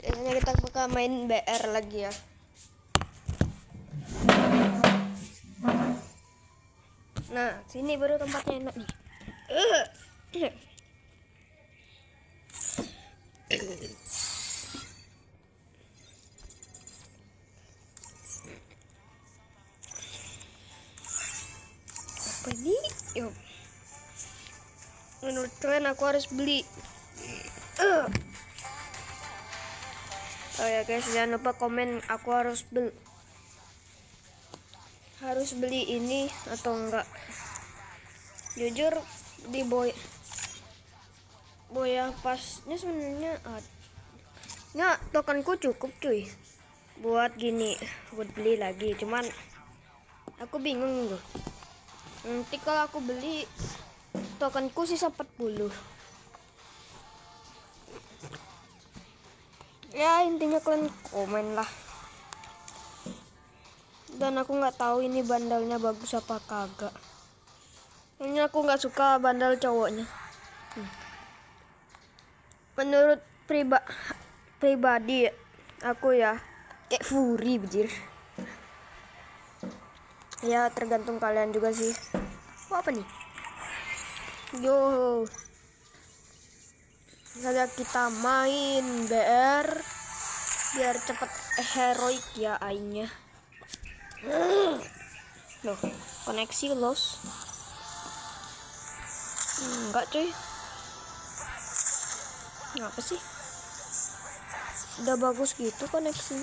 Biasanya kita bakal main BR lagi ya. Nah, sini baru tempatnya enak nih. Apa ini? Yuk. Menurut kalian aku harus beli. Oh ya guys, jangan lupa komen aku harus beli ini atau enggak. Jujur di boya pasnya sebenarnya nggak, tokenku cukup cuy buat gini, buat beli lagi. Cuman aku bingung loh, nanti kalau aku beli tokenku sisa 40. Ya intinya kalian komen lah. Dan aku nggak tahu ini bandalnya bagus apa kagak. Ini aku nggak suka bandal cowoknya. Menurut pribadi aku ya kayak Fury bejir. Ya tergantung kalian juga sih. Apa nih? Yo, saja kita main BR biar cepet heroik ya ainya. Loh, koneksi loss. Enggak cuy. Ngapa sih? Udah bagus gitu koneksi.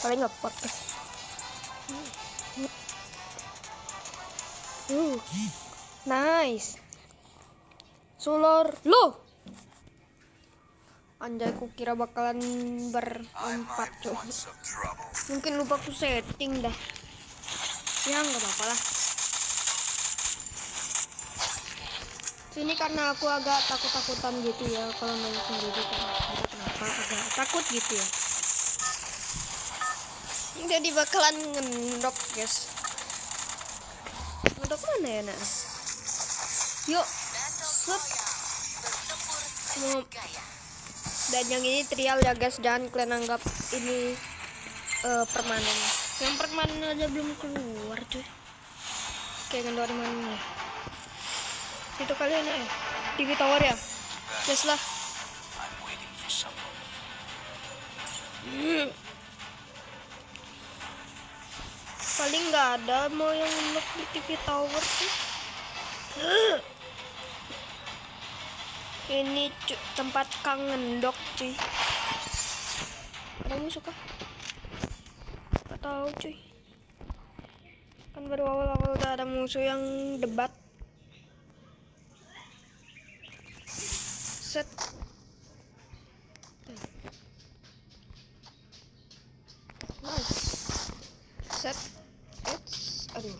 Paling nggak pakai. Nice. Sulor. Loh. Anjay, ku kira bakalan berempat cuy. Mungkin lupa ku setting dah. Ya nggak apa-apa lah. Sini karena aku agak takut-takutan gitu ya kalau main sendiri, kenapa agak takut gitu ya. Jadi bakalan ngendok guys. Ngendok mana ya nak? Yuk, set. Dan yang ini trial ya guys, jangan kalian anggap ini permanen. Yang permanen aja belum keluar cuy. Kayak ngendok di mana? Itu kalian ya, TV Tower ya, yes lah. Paling nggak ada mau yang unlock di TV Tower sih. Ini tempat kangen dok cuy. Kamu suka? Gak tahu cuy. Kan baru awal-awal udah ada musuh yang debat. Set. Nice. Set. Aduh.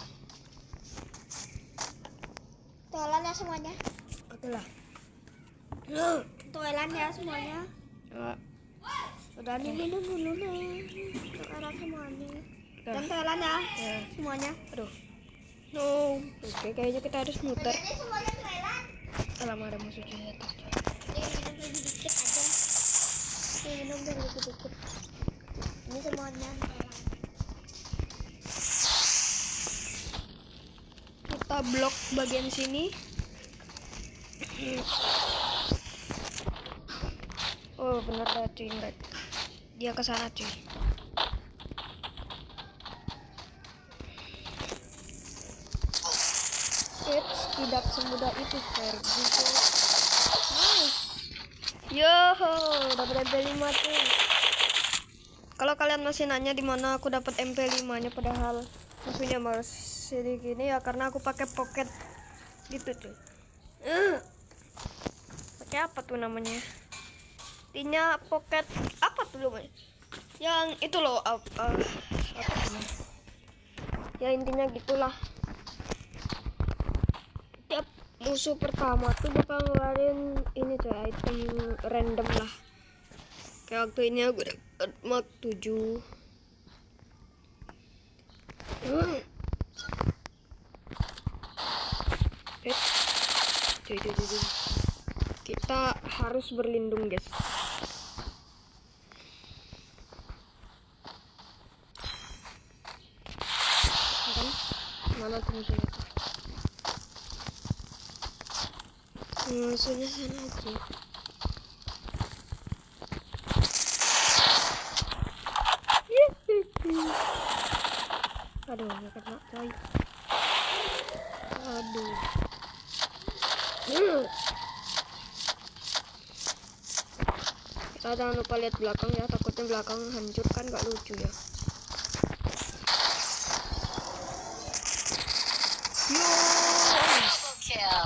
Toilan ya semuanya. Itulah. Toilan ya semuanya. Udah minum dulu nih. Toilan semuanya. Dan toilan ya semuanya. Aduh. No. Oke, kayaknya kita harus muter. Ini semuanya toilan. Alamak, ada musuh di atas. Minum dulu dikit aja. Minum dulu dikit. Ini semuanya toilan. Kita blok bagian sini. Oh bener dah cuy, enggak. Dia ke sana cuy. Tidak semudah itu Fergie. Nice. Yo, dapat MP5 tuh. Kalau kalian masih nanya di mana aku dapat MP5-nya padahal musuhnya masih gini ya, karena aku pakai pocket gitu cuy. Pakai apa tuh namanya? Intinya pocket apa tuh namanya? Yang itu loh, apa namanya? Ya intinya gitulah. Tiap musuh pertama tuh bakal ngeluarin ini tuh item random lah. Kayak waktu ini aku dapat mark 7. Cuy. kita harus berlindung, guys. Kan? Mana tuh musuhnya? Musuhnya sana aja. Aduh, gak kena coy. Aduh. Kita jangan lupa lihat belakang ya, takutnya belakang hancur kan gak lucu ya. Yo.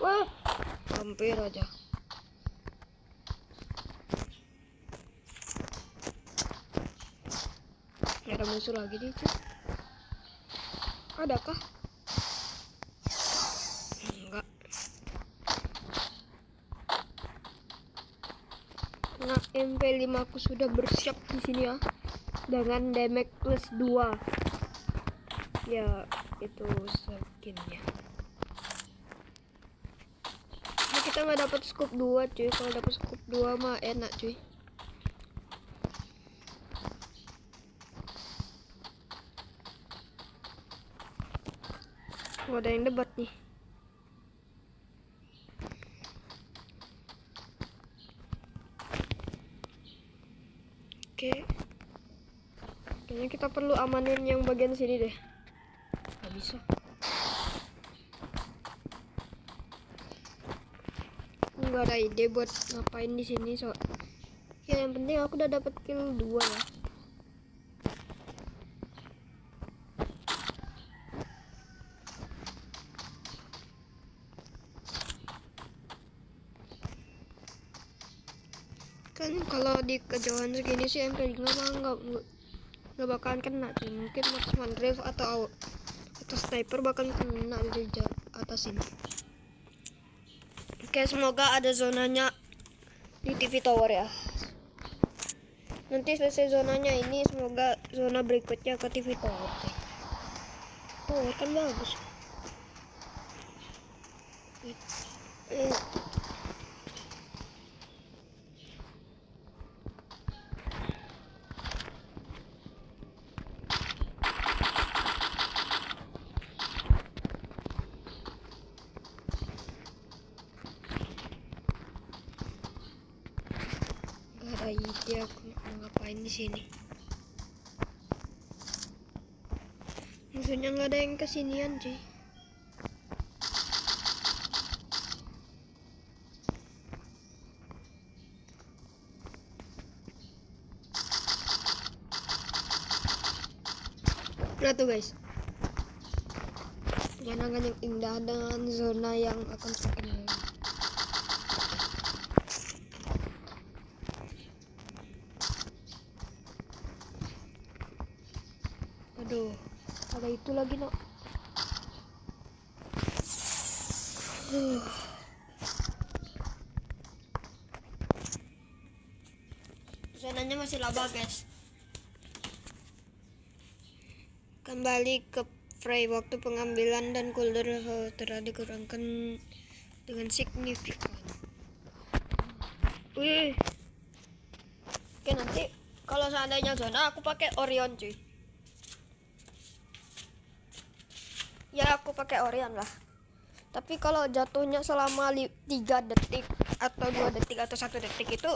Wah, hampir aja. Ada musuh lagi nih cuy. Adakah? Enggak. Nah, MP5 aku sudah bersiap di sini ya. Dengan damage plus 2. Ya, itu skinnya. Nah, kita nggak dapat scope 2 cuy. Kalau dapat scope 2 mah enak cuy. Oh, ada yang debat nih. Oke. Kayaknya kita perlu amanin yang bagian sini deh. Gak bisa. Nggak ada ide buat ngapain di sini, so. Ya yang penting aku udah dapat kill 2 ya. Kan kalau di kejauhan segini sih MP5 mah nggak bakalan kena sih. Mungkin marksman rifle atau sniper bakal kena dari atas ini. Oke, semoga ada zonanya di TV Tower ya. Nanti selesai zonanya ini, semoga zona berikutnya ke TV Tower. Tower kan bagus. Gak ada ide aku mau ngapain di sini. Maksudnya nggak ada yang kesinian cuy. Lihat tuh guys, pemandangan yang indah dengan zona yang akan semakin. Aduh, ada itu lagi nak. Zonanya masih laba guys. Kembali ke frame, waktu pengambilan dan cooldown telah dikurangkan dengan signifikan. Wih. Oke, nanti kalau seandainya zona aku pakai Orion cuy. Ya aku pakai Orion lah. Tapi kalau jatuhnya selama 3 detik atau 2 detik atau 1 detik itu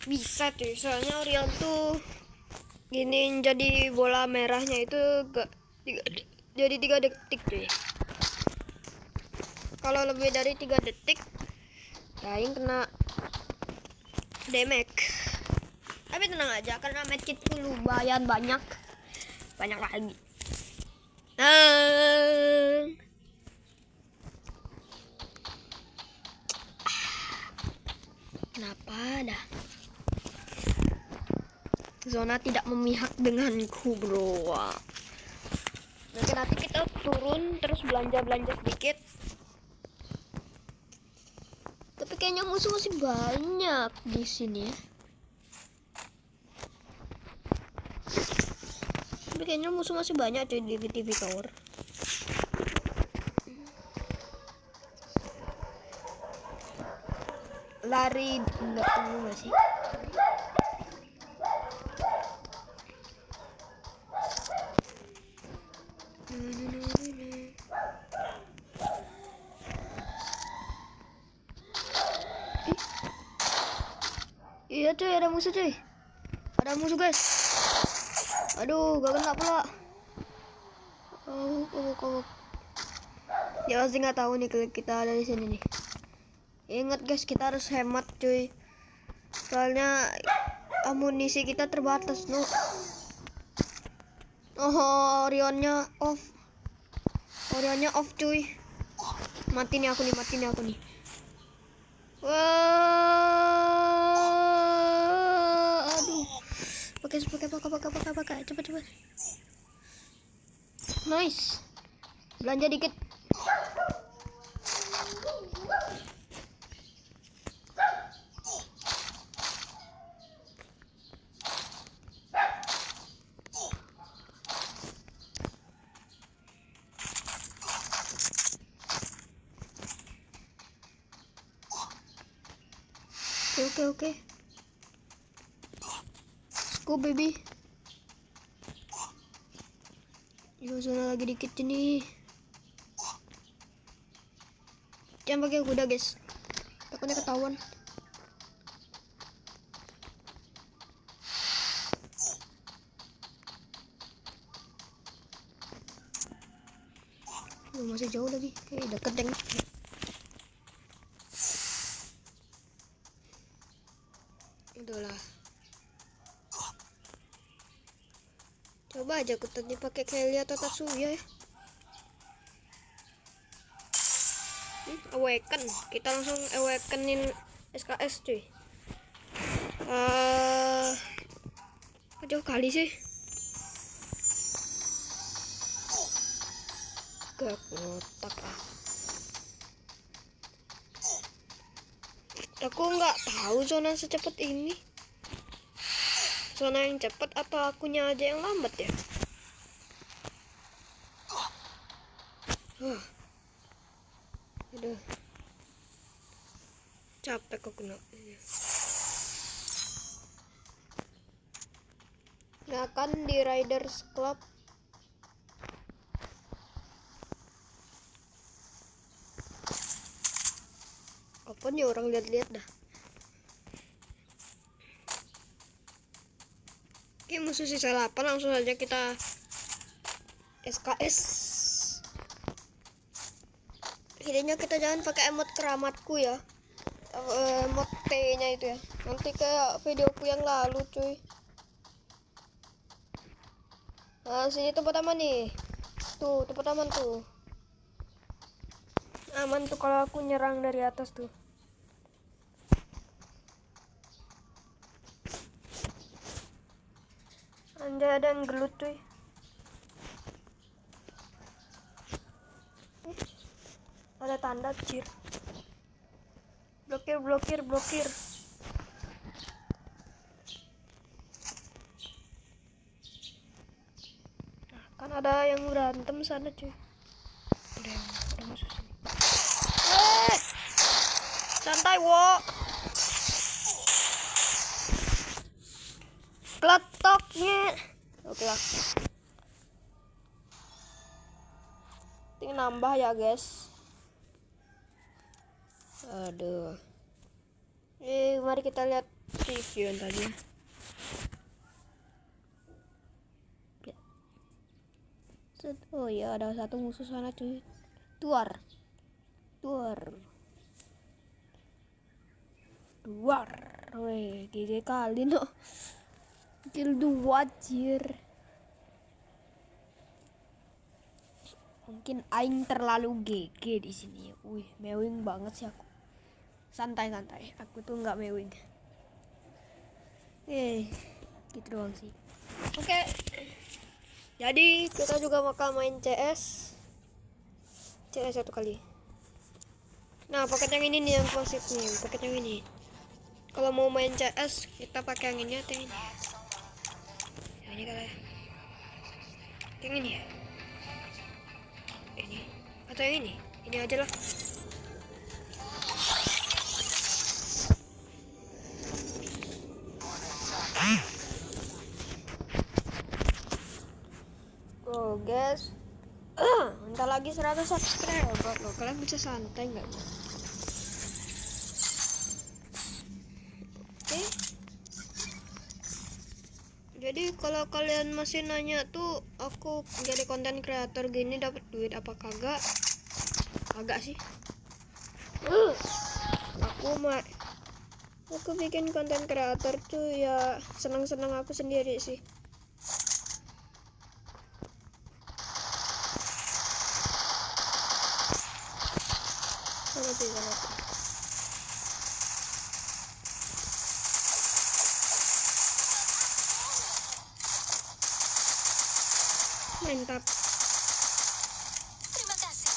bisa cuy. Soalnya Orion tuh gini, jadi bola merahnya itu jadi 3 detik cuy. Kalau lebih dari 3 detik ya yang kena damage. Tapi tenang aja karena medkitku lumayan banyak lagi. Kenapa dah? Zona tidak memihak denganku bro. Nanti kita turun terus belanja sedikit. Tapi kayaknya musuh masih banyak di sini ya. Tapi kayaknya musuh masih banyak cuy di TV Tower. cari nggak temu masih. Iya cuy, ada musuh cuy. Ada musuh guys. Aduh, gak kena pula. Oh. Dia pasti nggak tahu nih kalau kita ada di sini nih. Ingat guys, kita harus hemat cuy. Soalnya amunisi kita terbatas no. Oh, Orionnya off. Orionnya off cuy. Mati nih aku nih. Wah, aduh. Pakai cepat. Nice. Belanja dikit. Oke. Go baby. Yo, zona lagi dikit ini. Jangan pakai kuda guys. Takutnya ketahuan. Masih jauh lagi. Deket deng. Udahlah. Coba aja aku tadi pakai Kelly atau Tatsuya ya. Awaken. Kita langsung awakenin SKS cuy. Jauh kali sih. Gak kotak ah. Aku nggak tahu zona secepat ini. Zona yang cepat atau akunya aja yang lambat ya? Aduh. Capek aku kena. Nah kan di Riders Club. Apa nih orang lihat-lihat dah. Oke, musuh sisa 8, langsung saja kita SKS. Idenya kita jangan pakai emot keramatku ya. Emot T-nya itu ya. Nanti kayak videoku yang lalu cuy. Nah, sini tempat aman nih. Tuh, tempat aman tuh. Aman tuh kalau aku nyerang dari atas tuh. Anjay, ada yang gelut cuy. Ada tanda cir. Blokir. Nah, kan ada yang berantem sana cuy. Ada musuh sini. Santai wo. Kletoknya. Oke lah. Tinggal nambah ya guys. Aduh. Mari kita lihat review yang tadi. Oh ya, ada satu musuh sana cuy. Duar. Weh, GG kali no. Kill 2 anjir. Mungkin aing terlalu GG di sini. Wih, mewing banget sih aku. Santai. Aku tuh nggak mewing. Gitu doang sih. Oke. Jadi kita juga bakal main CS 1 kali. Nah, paket yang ini nih yang klasik nih, paket yang ini. Kalau mau main CS kita pakai yang ini atau yang ini? Yang ini kali ya. Yang ini ya? Ini atau yang ini? Ini aja lah. guys. Bentar lagi 100 subscriber loh. Kalian bisa santai nggak? Oke. Jadi kalau kalian masih nanya tuh aku jadi konten kreator gini dapat duit apa kagak? Kagak sih. Aku bikin konten kreator tuh ya senang-senang aku sendiri sih. Sana. Mantap. Terima kasih.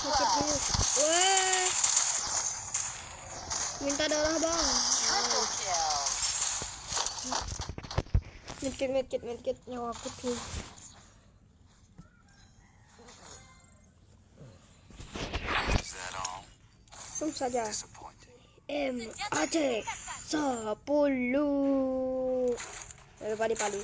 Sakit dulu. Wah. Minta darah bang. Medkit nyawa aku tuh. Langsung saja. MAC 10. Padi.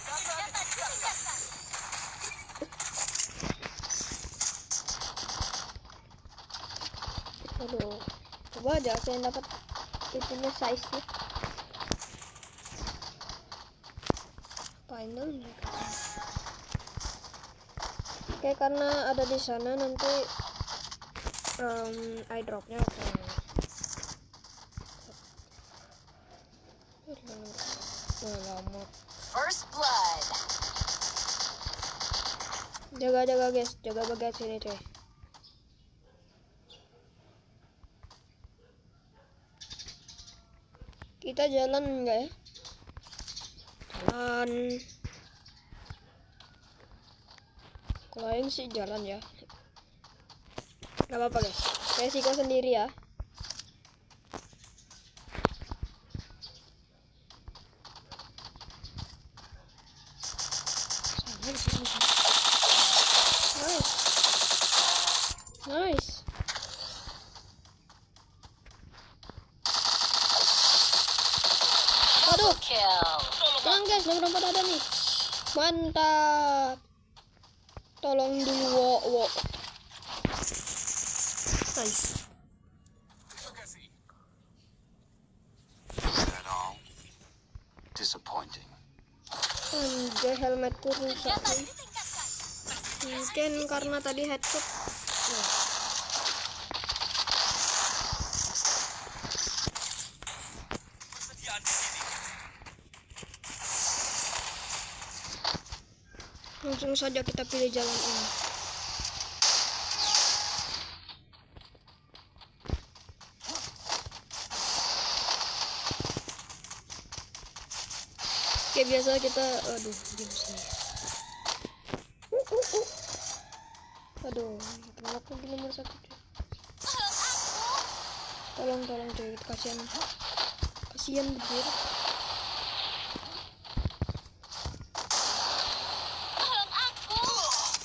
Aduh, coba aja saya dapat itunya size nya. Final nih. Oke, karena ada di sana nanti eye dropnya lama. First blood. Jaga guys, jaga bagian sini coy. Kita jalan enggak ya? Jalan. Kalau yang sih jalan ya. Gak apa-apa guys. Resiko sendiri ya. Nice. Aduh. Jangan guys, nomor 4 ada nih. Mantap. Tolong dulu, wo. Nice. Disappointing. Anjay, helmetku rusak nih. Mungkin karena tadi headshot. Langsung saja kita pilih jalan ini. Oke, biasa kita di sini. Aduh, kenapa di nomor 1 cuy? Tolong cuy, kasihan bener.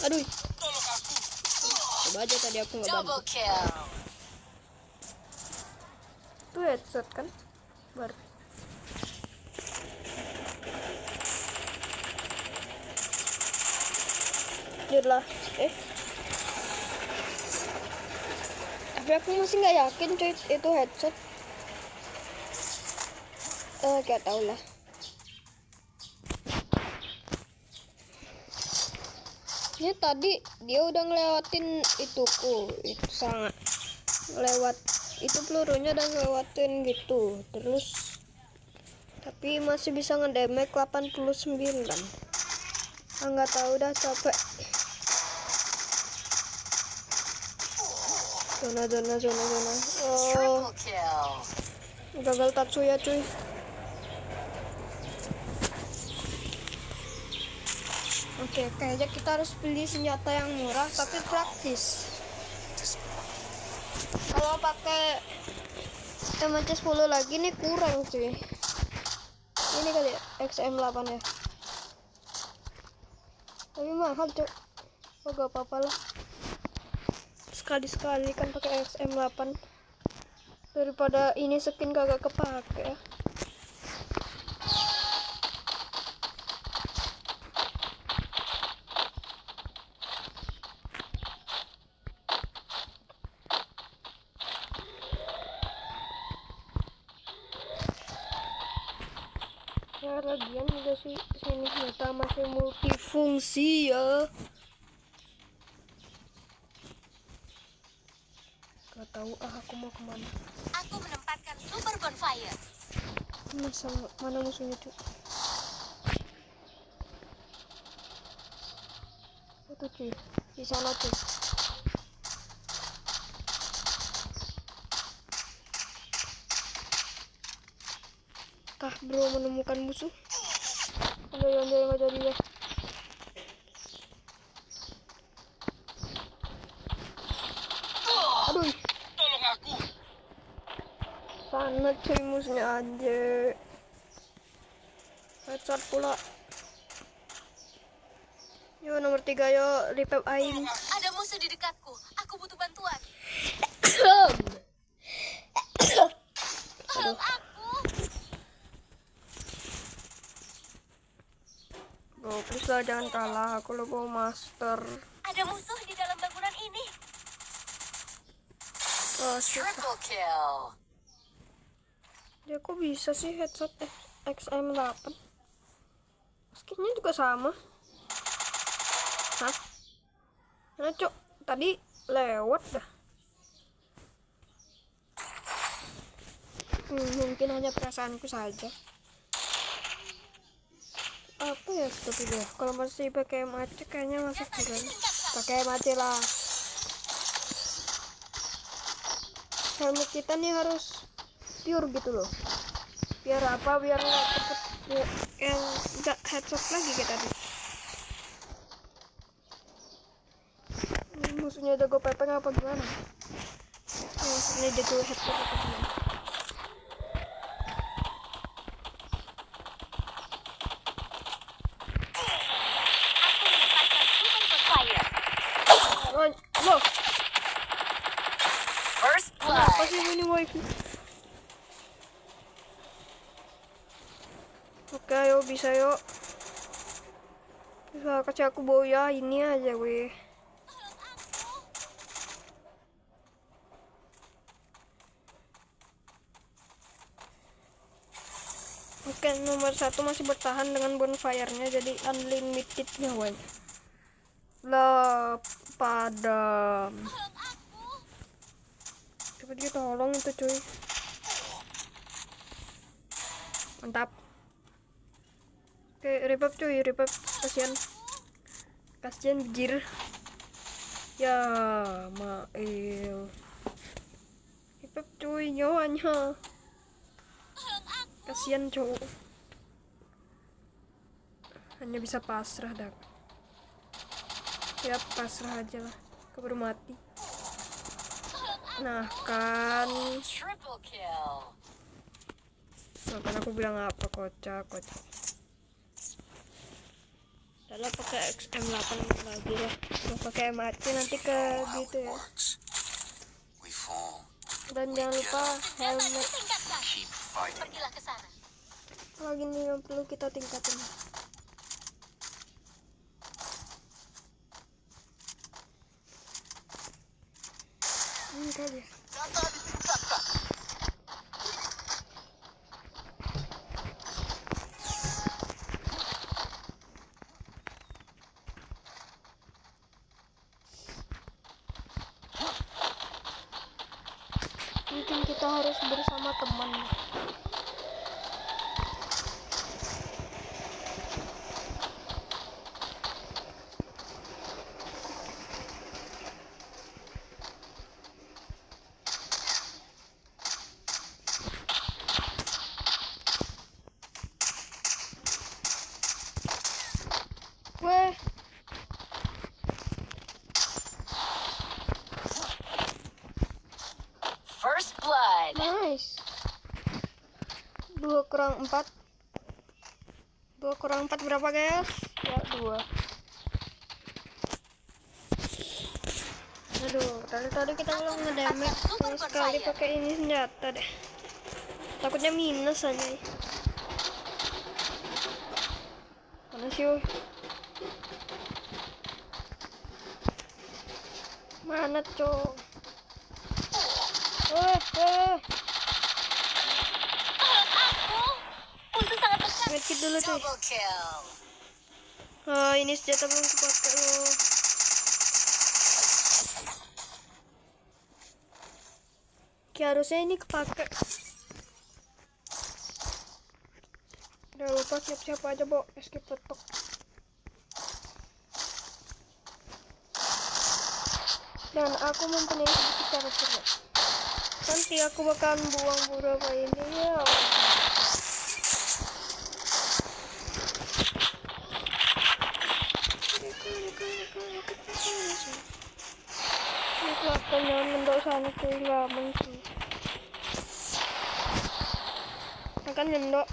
Aduh, coba aja tadi aku nggak bantu. Itu headset kan? Baru. Jadilah, tapi aku masih nggak yakin cuy itu headset. Gak tau lah. Ya tadi dia udah ngelewatin itu sangat lewat itu pelurunya dan ngelewatin gitu terus, tapi masih bisa ngedamage 89. Nggak tahu dah, capek. Zona. Oh, gagal Tatsuya cuy. Oke, kayaknya kita harus beli senjata yang murah tapi praktis. Kalau pakai MAC 10 lagi nih kurang cuy. Ini kali ya, XM8 ya. Tapi mahal cuy. Oh, gak apa-apa lah. Sekali-sekali kan pakai XM8 daripada ini skin kagak kepake ya. lagian juga sih sini senjata masih multifungsi ya. Gak tahu aku mau kemana. Aku menempatkan super bonfire. Mana musuhnya tuh? Itu cuy, di sana tuh. Kah bro menemukan musuh? Anjay nggak jadi ya. Aduh, Tolong aku. sana cuy musuhnya aja. Headshot pula. Yo nomor 3 yo revive aing. Ada musuh di dekatku. Aku butuh bantuan. Tolong aku. Bro, please lah jangan kalah. Aku logo master. Ada musuh di dalam bangunan ini. Oh, shit. Triple kill. Dia kok bisa sih headshot XM8? Skinnya juga sama. Hah? Nah, cok, tadi lewat dah. Mungkin hanya perasaanku saja. Apa ya seperti itu? Kalau masih pakai MAC kayaknya masuk juga. Pakai MAC lah. Helmet kita nih harus pure gitu loh. Biar apa? Biar nggak cepet yang nggak headshot lagi kayak tadi. Ini musuhnya udah gue pepeng apa gimana? Musuhnya udah gue headshot apa gimana? Oh, loh, First apa sih ini wifi? Oke, ayo bisa yuk. Bisa kasih aku boya ini aja weh. Oke, nomor 1 masih bertahan dengan bonfire-nya, jadi unlimited-nya weh. Lah, padam. Coba dia tolong itu cuy. Mantap. Oke, revive cuy, revive. Kasian bijir. Ya, Mail. Revive cuy, nyawanya. Kasian cowok. Hanya bisa pasrah dah. Ya pasrah aja lah. Keburu mati. Nah kan. Triple kill. Nah, kan aku bilang apa kocak. Kalau pakai XM8 lagi lah. Mau pakai MAC nanti ke gitu ya. We fall. Dan jangan lupa helmet. Tingkatkan. Keep fighting. Pergilah ke sana. Lagi nih yang perlu kita tingkatin. Ini kali ya. Data ditingkatkan. Mungkin kita harus bersama teman. Weh, First blood. nice. 2 kurang 4. 2 kurang 4 berapa guys? Ya 2. Aduh, tadi kita belum ngedamage sama sekali pakai ini senjata deh. Takutnya minus aja. Mana sih? Woy? Mana cowok? Musuh sangat dekat. kit dulu cuy. Double kill. Oh, ini senjata belum kepake loh. Harusnya ini kepake. Udah lupa siap-siap aja, Bo. Escape petok. Dan aku mempunyai sedikit cara cerdas. Nanti aku bakalan buang beberapa ini ya. Ini kelihatan jangan ngendok sana cuy, nggak aman cuy. Akan ngendok.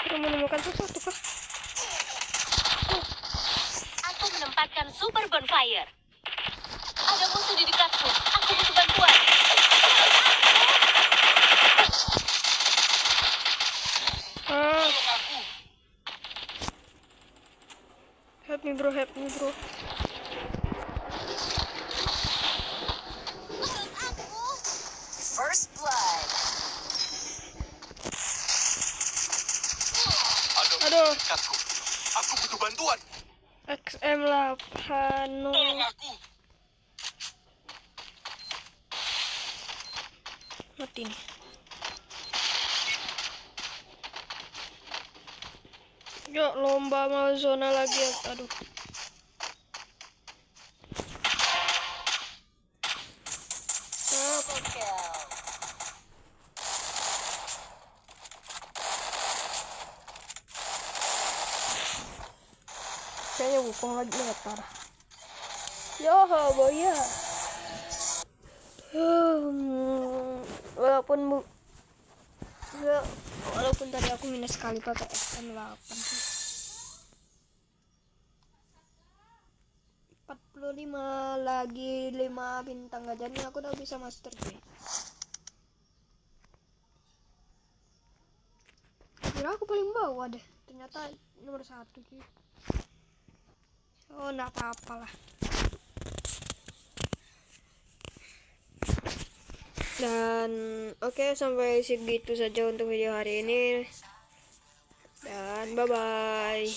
Kita menemukan sesuatu kah? Aku menempatkan super bonfire. Ada musuh di dekatku. Aku butuh bantuan. Ah, Tolong aku. help me bro, help me bro. First blood. Ada Aduh. musuh di dekatku. Aku butuh bantuan. XM8 no. Tolong aku. Mati nih. Yuk lomba mau zona lagi. Aduh. Double kill. Kayaknya wukong lagi letar. Yo boya. Walaupun ya, walaupun tadi aku minus sekali pakai XM8 sih. 45 lagi 5 bintang gak jadi aku udah bisa master cuy. Kira aku paling bawah deh, ternyata nomor 1 cuy. Oh enggak apa-apa lah. Dan oke, sampai segitu saja untuk video hari ini. Dan bye bye.